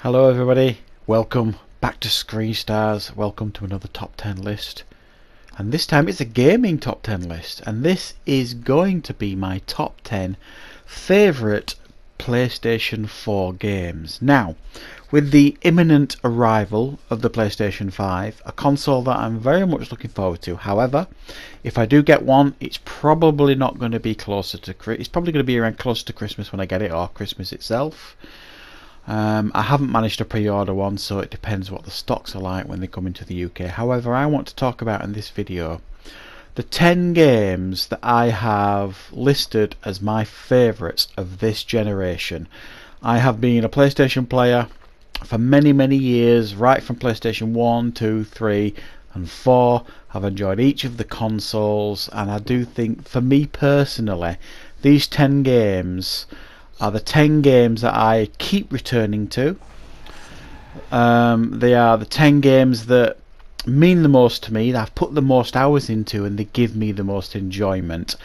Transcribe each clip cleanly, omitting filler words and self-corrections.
Hello everybody, welcome back to Screen Stars, welcome to another top 10 list, and this time it's a gaming top 10 list, and this is going to be my top 10 favourite PlayStation 4 games. Now, with the imminent arrival of the PlayStation 5, a console that I'm very much looking forward to. However, if I do get one, it's probably not going to be closer to it's probably going to be around close to Christmas when I get it, or Christmas itself. I haven't managed to pre-order one, so it depends what the stocks are like when they come into the UK. However, I want to talk about in this video the 10 games that I have listed as my favourites of this generation. I have been a PlayStation player for many years, right from PlayStation 1, 2, 3 and 4. I've enjoyed each of the consoles, and I do think, for me personally, these 10 games are the 10 games that I keep returning to. They are the 10 games that mean the most to me, that I've put the most hours into, and they give me the most enjoyment.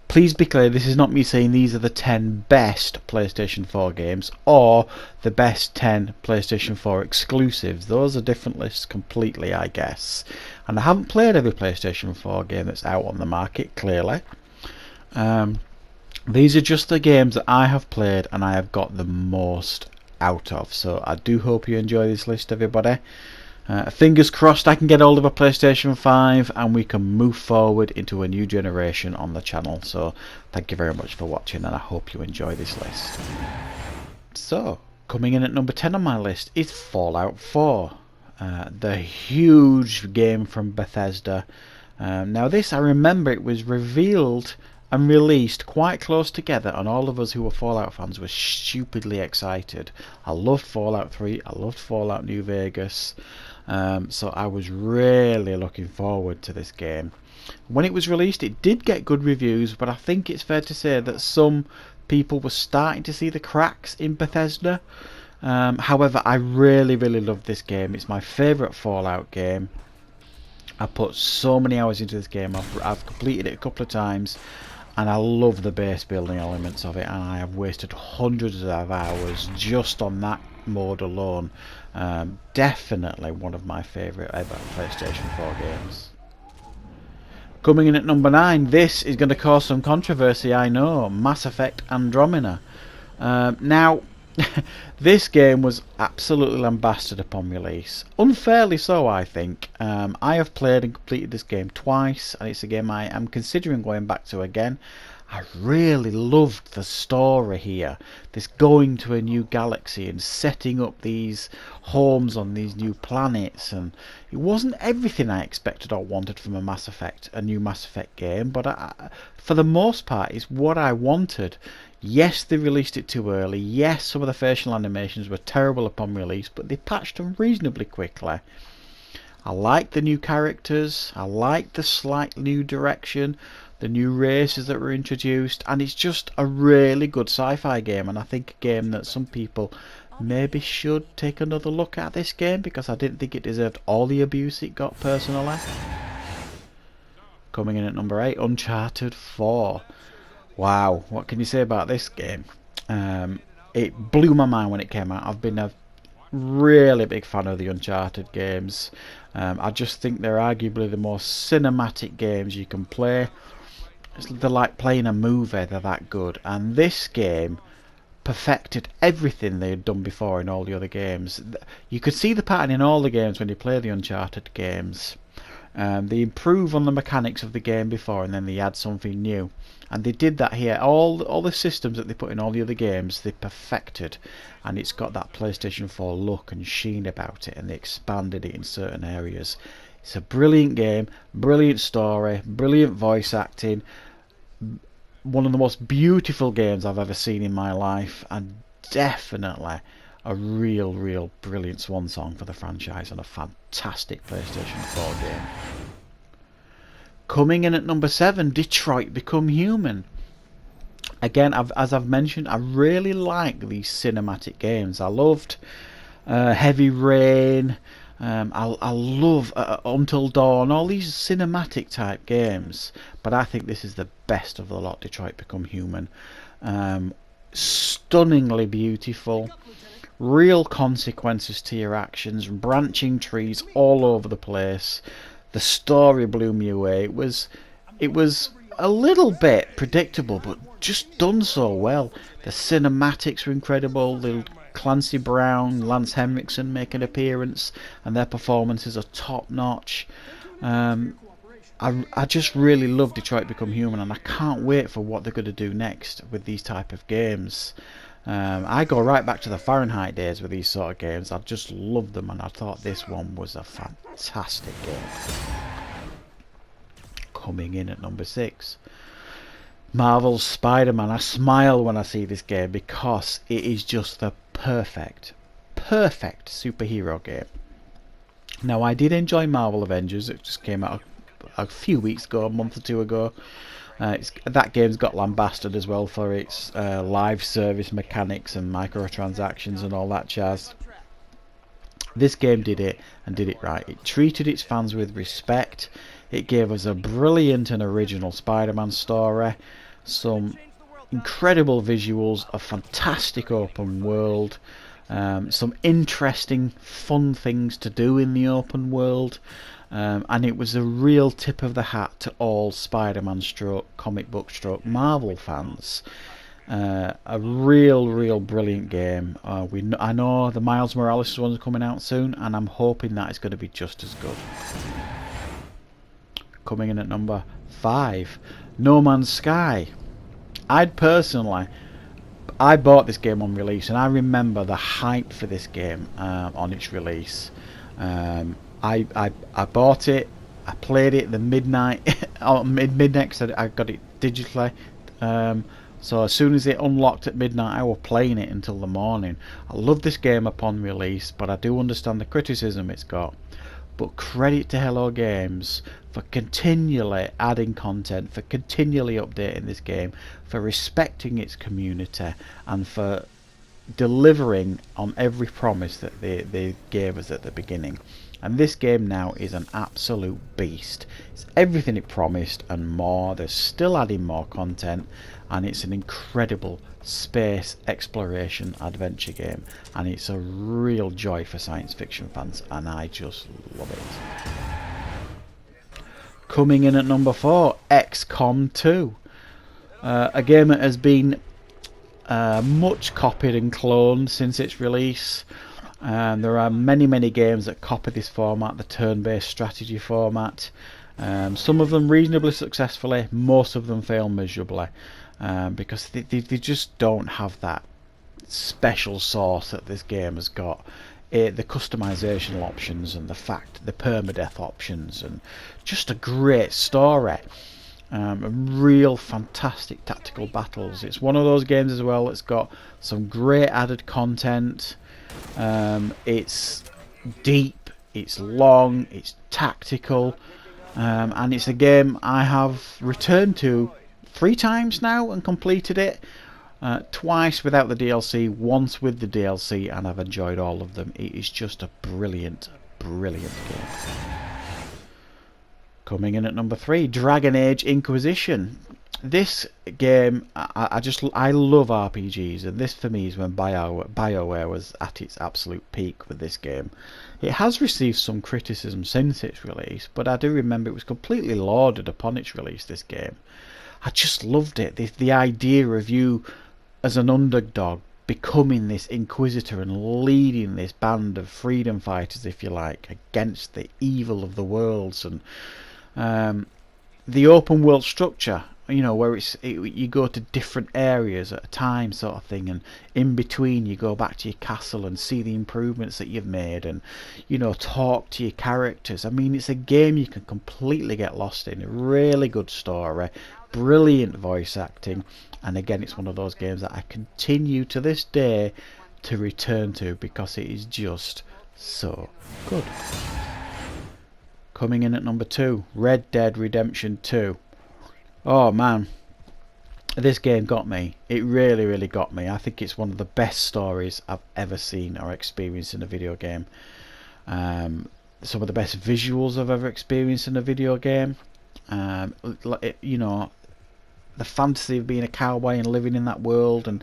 Please be clear, this is not me saying these are the 10 best PlayStation 4 games or the best 10 PlayStation 4 exclusives. Those are different lists completely, I guess. And I haven't played every PlayStation 4 game that's out on the market, clearly. These are just the games that I have played and I have got the most out of. So I do hope you enjoy this list, everybody. Fingers crossed I can get hold of a PlayStation 5 and we can move forward into a new generation on the channel. So thank you very much for watching, and I hope you enjoy this list. So, coming in at number 10 on my list is Fallout 4. The huge game from Bethesda. Now this, I remember, it was revealed and released quite close together, and all of us who were Fallout fans were stupidly excited. I loved Fallout 3, I loved Fallout New Vegas, so I was really looking forward to this game. When it was released, it did get good reviews, but I think it's fair to say that some people were starting to see the cracks in Bethesda. However, I really loved this game. It's my favourite Fallout game. I put so many hours into this game. I've completed it a couple of times, and I love the base building elements of it, and I have wasted hundreds of hours just on that mode alone. Definitely one of my favourite ever PlayStation 4 games. Coming in at number 9, this is going to cause some controversy, I know, Mass Effect Andromeda. Now, this game was absolutely lambasted upon release. Unfairly so, I think. I have played and completed this game twice, and it's a game I am considering going back to again. I really loved the story here. This going to a new galaxy and setting up these homes on these new planets, and it wasn't everything I expected or wanted from a new Mass Effect game, but for the most part it's what I wanted. Yes, they released it too early. Yes, some of the facial animations were terrible upon release, but they patched them reasonably quickly. I liked the new characters, I liked the slight new direction, the new races that were introduced, and it's just a really good sci-fi game, and I think a game that some people maybe should take another look at this game, because I didn't think it deserved all the abuse it got personally. Coming in at number 8, Uncharted 4. Wow, what can you say about this game? It blew my mind when it came out. I've been a really big fan of the Uncharted games. I just think they're arguably the most cinematic games you can play. They're like playing a movie, they're that good. And this game perfected everything they had done before in all the other games. You could see the pattern in all the games when you play the Uncharted games. They improve on the mechanics of the game before, and then they add something new. And they did that here. All the systems that they put in all the other games, they perfected. And it's got that PlayStation 4 look and sheen about it, and they expanded it in certain areas. It's a brilliant game, brilliant story, brilliant voice acting. One of the most beautiful games I've ever seen in my life, and definitely a real brilliant swan song for the franchise, and a fantastic PlayStation 4 game. Coming in at number 7, Detroit Become Human. Again, as I've mentioned, I really like these cinematic games. I loved Heavy Rain. I love Until Dawn, all these cinematic type games, but I think this is the best of the lot, Detroit Become Human. Stunningly beautiful, real consequences to your actions, branching trees all over the place. The story blew me away. It was a little bit predictable, but just done so well. The cinematics were incredible. The Clancy Brown, Lance Henriksen make an appearance, and their performances are top notch. I just really love Detroit Become Human, and I can't wait for what they're going to do next with these type of games. I go right back to the Fahrenheit days with these sort of games. I just love them, and I thought this one was a fantastic game. Coming in at number 6, Marvel's Spider-Man. I smile when I see this game because it is just the perfect superhero game. Now, I did enjoy Marvel Avengers. It just came out a few weeks ago, a month or two ago. That game's got lambasted as well for its live service mechanics and microtransactions and all that jazz. This game did it, and did it right. It treated its fans with respect. It gave us a brilliant and original Spider-Man story, some incredible visuals, a fantastic open world, some interesting fun things to do in the open world, and it was a real tip of the hat to all Spider-Man stroke comic book stroke Marvel fans. A real brilliant game. I know the Miles Morales one's coming out soon, and I'm hoping that it's going to be just as good. Coming in at number 5, No Man's Sky. I bought this game on release, and I remember the hype for this game on its release. I bought it, I played it the midnight, midnight because I got it digitally. So as soon as it unlocked at midnight, I was playing it until the morning. I love this game upon release, but I do understand the criticism it's got. But credit to Hello Games for continually adding content, for continually updating this game, for respecting its community, and for delivering on every promise that they gave us at the beginning. And this game now is an absolute beast. It's everything it promised and more. They're still adding more content, and it's an incredible space exploration adventure game, and it's a real joy for science fiction fans, and I just love it. Coming in at number 4, XCOM 2. A game that has been much copied and cloned since its release. There are many games that copy this format, the turn-based strategy format. Some of them reasonably successfully, most of them fail miserably, because they just don't have that special sauce that this game has got. The customizational options and the permadeath options, and just a great story. Real fantastic tactical battles. It's one of those games as well that's got some great added content. It's deep, it's long, it's tactical, and it's a game I have returned to 3 times now and completed it. Twice without the DLC, once with the DLC, and I've enjoyed all of them. It is just a brilliant game. Coming in at number 3, Dragon Age Inquisition. This game, I love RPGs, and this for me is when BioWare was at its absolute peak with this game. It has received some criticism since its release, but I do remember it was completely lauded upon its release, this game. I just loved it. The idea of you as an underdog becoming this Inquisitor and leading this band of freedom fighters, if you like, against the evil of the worlds, and the open world structure, you know, where you go to different areas at a time sort of thing, and in between you go back to your castle and see the improvements that you've made, and, you know, talk to your characters. I mean, it's a game you can completely get lost in. A really good story, brilliant voice acting, and again, it's one of those games that I continue to this day to return to because it is just so good. Coming in at number 2, Red Dead Redemption 2. Oh man, this game got me. It really got me. I think it's one of the best stories I've ever seen or experienced in a video game. Some of the best visuals I've ever experienced in a video game. You know, the fantasy of being a cowboy and living in that world, and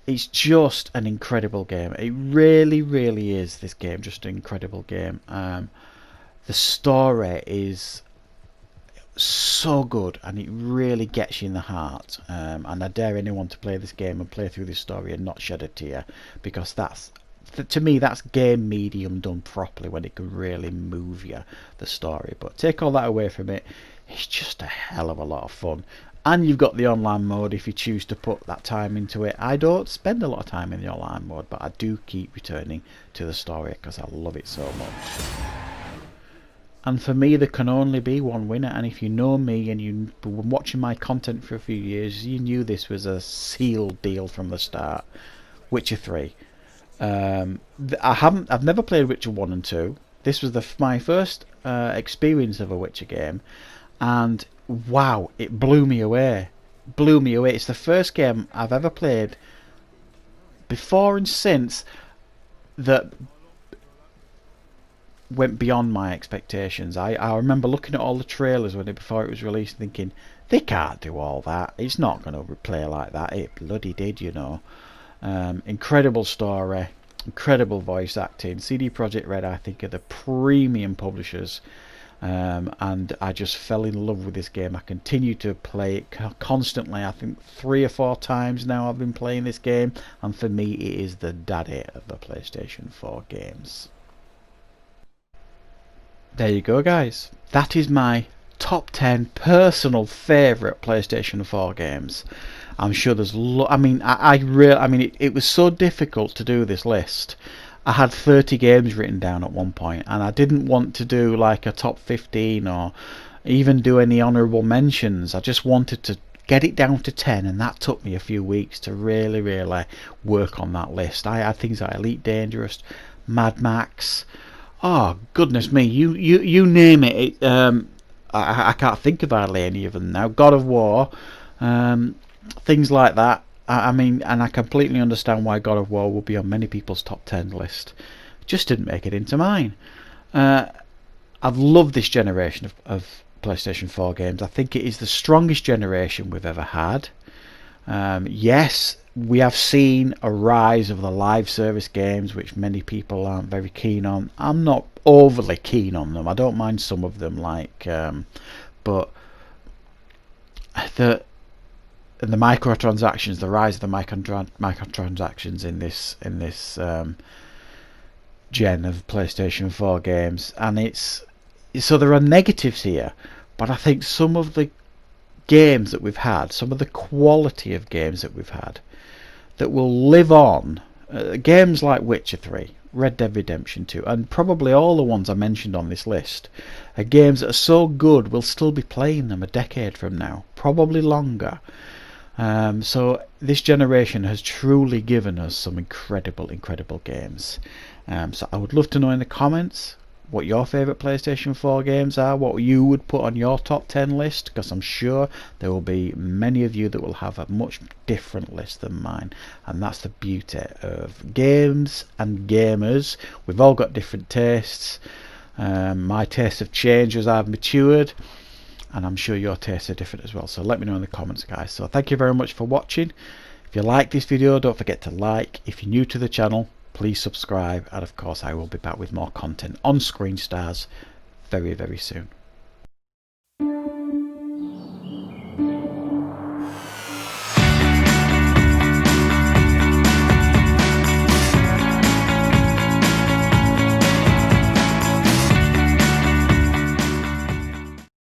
it's just an incredible game. It really, really is. This game, just an incredible game. The story is so good, and it really gets you in the heart. And I dare anyone to play this game and play through this story and not shed a tear, because that's, to me, that's game medium done properly, when it can really move you, the story. But take all that away from it, it's just a hell of a lot of fun. And you've got the online mode if you choose to put that time into it. I don't spend a lot of time in the online mode, but I do keep returning to the story because I love it so much. And for me, there can only be one winner. And if you know me and you've been watching my content for a few years, you knew this was a sealed deal from the start. Witcher 3. I've never played Witcher 1 and 2. This was my first experience of a Witcher game, and wow, it blew me away. It's the first game I've ever played before and since that went beyond my expectations. I remember looking at all the trailers before it was released, thinking they can't do all that. It's not going to play like that. It bloody did, you know. Incredible story, incredible voice acting. CD Projekt Red, I think, are the premium publishers. And I just fell in love with this game. I continue to play it constantly. I think 3 or 4 times now I've been playing this game, and for me it is the daddy of the PlayStation 4 games. There you go, guys. That is my top 10 personal favourite PlayStation 4 games. I'm sure there's it was so difficult to do this list. I had 30 games written down at one point, and I didn't want to do like a top 15 or even do any honourable mentions. I just wanted to get it down to 10, and that took me a few weeks to really work on that list. I had things like Elite Dangerous, Mad Max, oh goodness me, you name it. I can't think of hardly any of them now. God of War, things like that. I mean, and I completely understand why God of War will be on many people's top 10 list. Just didn't make it into mine. I've loved this generation of PlayStation 4 games. I think it is the strongest generation we've ever had. Yes, we have seen a rise of the live service games, which many people aren't very keen on. I'm not overly keen on them. I don't mind some of them, but the microtransactions, the rise of the microtransactions in this gen of PlayStation 4 games, and so there are negatives here, but I think some of the games that we've had, some of the quality of games that we've had, that will live on, games like Witcher 3, Red Dead Redemption 2, and probably all the ones I mentioned on this list, are games that are so good we'll still be playing them a decade from now, probably longer. So this generation has truly given us some incredible games. So I would love to know in the comments what your favourite PlayStation 4 games are, what you would put on your top 10 list, because I'm sure there will be many of you that will have a much different list than mine, and that's the beauty of games and gamers. We've all got different tastes. My tastes have changed as I've matured, and I'm sure your tastes are different as well, so let me know in the comments, guys. So thank you very much for watching. If you like this video, don't forget to like. If you're new to the channel, please subscribe, and of course I will be back with more content on Screen Stars very soon.